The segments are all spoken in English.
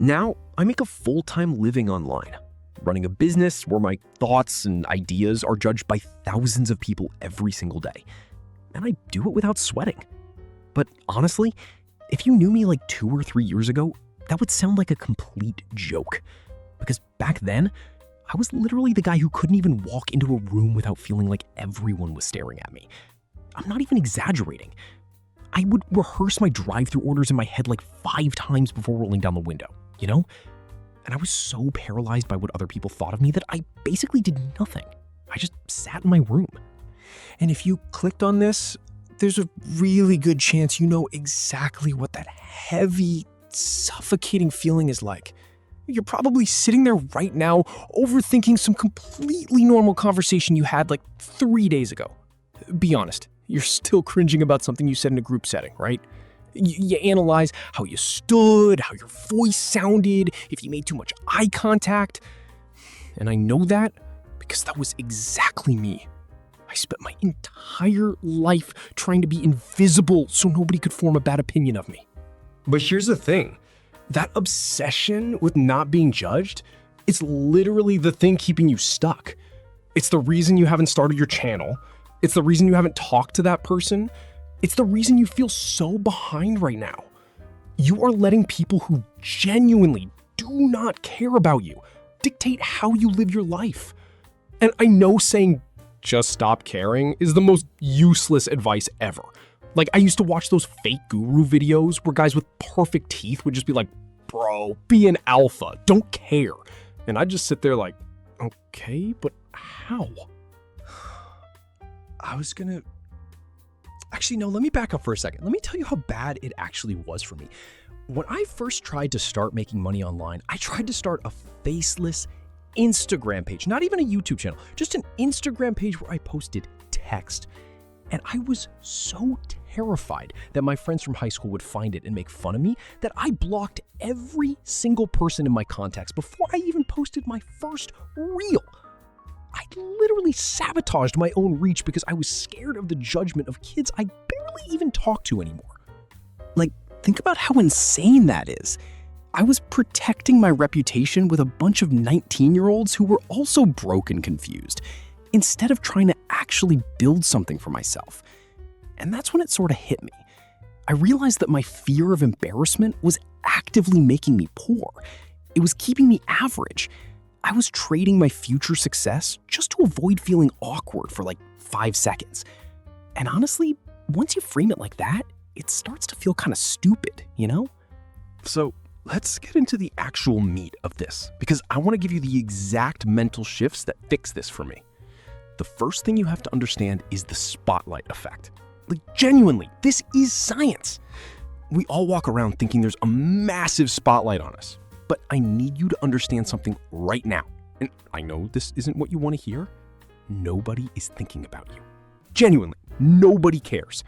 Now, I make a full-time living online, running a business where my thoughts and ideas are judged by thousands of people every single day. And I do it without sweating. But honestly, if you knew me like 2 or 3 years ago, that would sound like a complete joke. Because back then, I was literally the guy who couldn't even walk into a room without feeling like everyone was staring at me. I'm not even exaggerating. I would rehearse my drive-thru orders in my head like 5 times before rolling down the window, you know? And I was so paralyzed by what other people thought of me that I basically did nothing. I just sat in my room. And if you clicked on this, there's a really good chance you know exactly what that heavy, suffocating feeling is like. You're probably sitting there right now overthinking some completely normal conversation you had like 3 days ago. Be honest, you're still cringing about something you said in a group setting, right? You analyze how you stood, how your voice sounded, if you made too much eye contact. And I know that because that was exactly me. I spent my entire life trying to be invisible so nobody could form a bad opinion of me. But here's the thing. That obsession with not being judged, it's literally the thing keeping you stuck. It's the reason you haven't started your channel. It's the reason you haven't talked to that person. It's the reason you feel so behind right now. You are letting people who genuinely do not care about you dictate how you live your life. And I know saying just stop caring is the most useless advice ever. Like, I used to watch those fake guru videos where guys with perfect teeth would just be like, bro, be an alpha, don't care. And I'd just sit there like, okay, but how? Actually, no, let me back up for a second. Let me tell you how bad it actually was for me. When I first tried to start making money online, I tried to start a faceless Instagram page, not even a YouTube channel, just an Instagram page where I posted text. And I was so terrified that my friends from high school would find it and make fun of me that I blocked every single person in my contacts before I even posted my first reel. I literally sabotaged my own reach because I was scared of the judgment of kids I barely even talk to anymore. Like, think about how insane that is. I was protecting my reputation with a bunch of 19-year-olds who were also broke and confused, instead of trying to actually build something for myself. And that's when it sort of hit me. I realized that my fear of embarrassment was actively making me poor. It was keeping me average. I was trading my future success just to avoid feeling awkward for like 5 seconds. And honestly, once you frame it like that, it starts to feel kind of stupid, you know? So let's get into the actual meat of this, because I want to give you the exact mental shifts that fix this for me. The first thing you have to understand is the spotlight effect. Like, genuinely, this is science. We all walk around thinking there's a massive spotlight on us. But I need you to understand something right now. And I know this isn't what you want to hear. Nobody is thinking about you. Genuinely, nobody cares.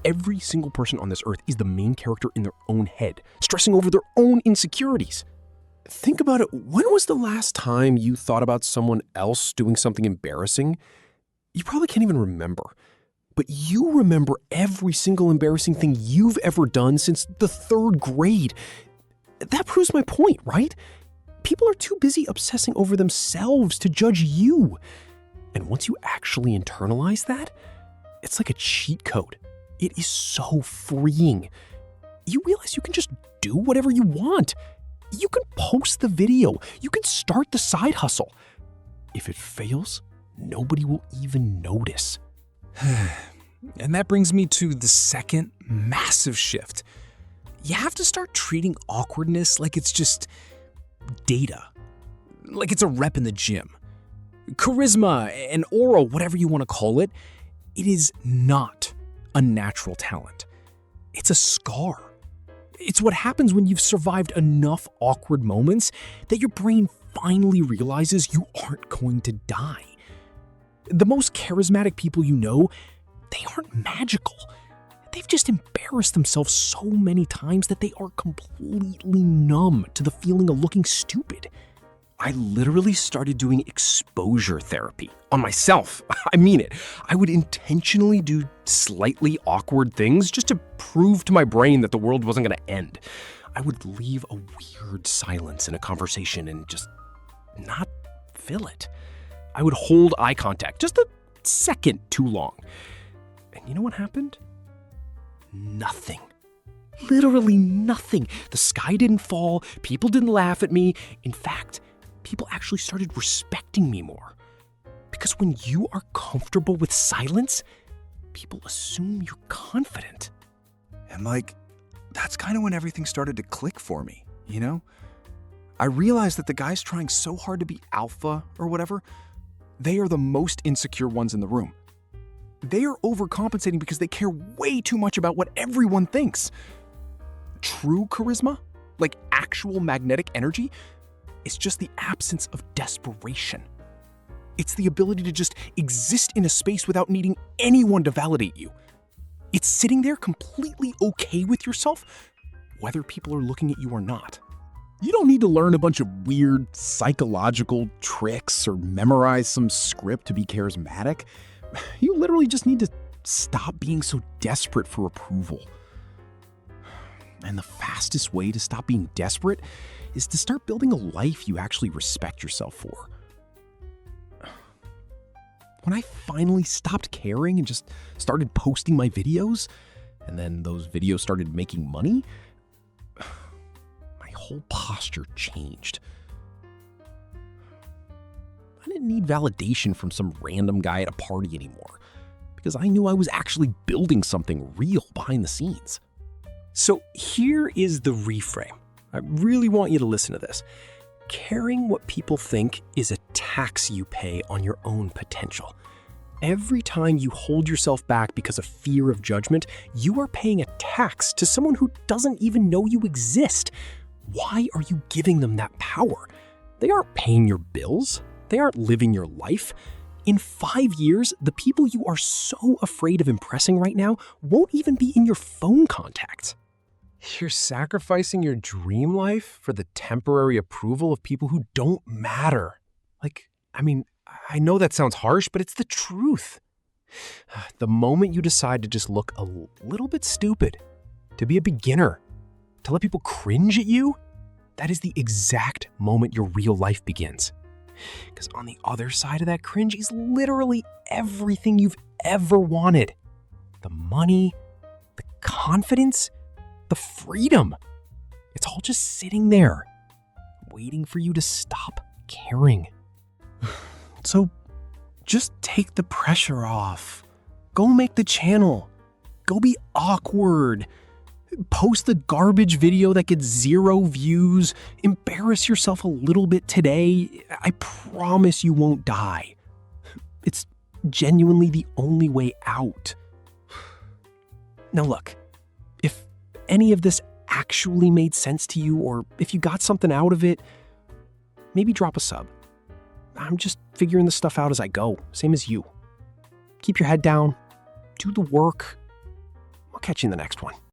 Every single person on this earth is the main character in their own head, stressing over their own insecurities. Think about it. When was the last time you thought about someone else doing something embarrassing? You probably can't even remember. But you remember every single embarrassing thing you've ever done since the 3rd grade. That proves my point, right? People are too busy obsessing over themselves to judge you. And once you actually internalize that, it's like a cheat code. It is so freeing. You realize you can just do whatever you want. You can post the video. You can start the side hustle. If it fails, nobody will even notice. And that brings me to the second massive shift. You have to start treating awkwardness like it's just data, like it's a rep in the gym. Charisma, an aura, whatever you want to call it, it is not a natural talent. It's a scar. It's what happens when you've survived enough awkward moments that your brain finally realizes you aren't going to die. The most charismatic people you know, they aren't magical. They've just embarrassed themselves so many times that they are completely numb to the feeling of looking stupid. I literally started doing exposure therapy on myself. I mean it. I would intentionally do slightly awkward things just to prove to my brain that the world wasn't going to end. I would leave a weird silence in a conversation and just not fill it. I would hold eye contact just a second too long. And you know what happened? Nothing. Literally nothing. The sky didn't fall. People didn't laugh at me. In fact, people actually started respecting me more. Because when you are comfortable with silence, people assume you're confident. And that's kind of when everything started to click for me, you know? I realized that the guys trying so hard to be alpha or whatever, they are the most insecure ones in the room. They are overcompensating because they care way too much about what everyone thinks. True charisma, like actual magnetic energy, is just the absence of desperation. It's the ability to just exist in a space without needing anyone to validate you. It's sitting there completely okay with yourself, whether people are looking at you or not. You don't need to learn a bunch of weird psychological tricks or memorize some script to be charismatic. You literally just need to stop being so desperate for approval. And the fastest way to stop being desperate is to start building a life you actually respect yourself for. When I finally stopped caring and just started posting my videos, and then those videos started making money, my whole posture changed. I didn't need validation from some random guy at a party anymore, because I knew I was actually building something real behind the scenes. So here is the reframe. I really want you to listen to this. Caring what people think is a tax you pay on your own potential. Every time you hold yourself back because of fear of judgment, you are paying a tax to someone who doesn't even know you exist. Why are you giving them that power? They aren't paying your bills. They aren't living your life. In 5 years, the people you are so afraid of impressing right now won't even be in your phone contacts. You're sacrificing your dream life for the temporary approval of people who don't matter. I know that sounds harsh, but it's the truth. The moment you decide to just look a little bit stupid, to be a beginner, to let people cringe at you, that is the exact moment your real life begins. Because on the other side of that cringe is literally everything you've ever wanted. The money, the confidence, the freedom. It's all just sitting there, waiting for you to stop caring. So just take the pressure off. Go make the channel. Go be awkward. Post the garbage video that gets 0 views. Embarrass yourself a little bit today. I promise you won't die. It's genuinely the only way out. Now look, if any of this actually made sense to you, or if you got something out of it, maybe drop a sub. I'm just figuring this stuff out as I go, same as you. Keep your head down, do the work. I'll catch you in the next one.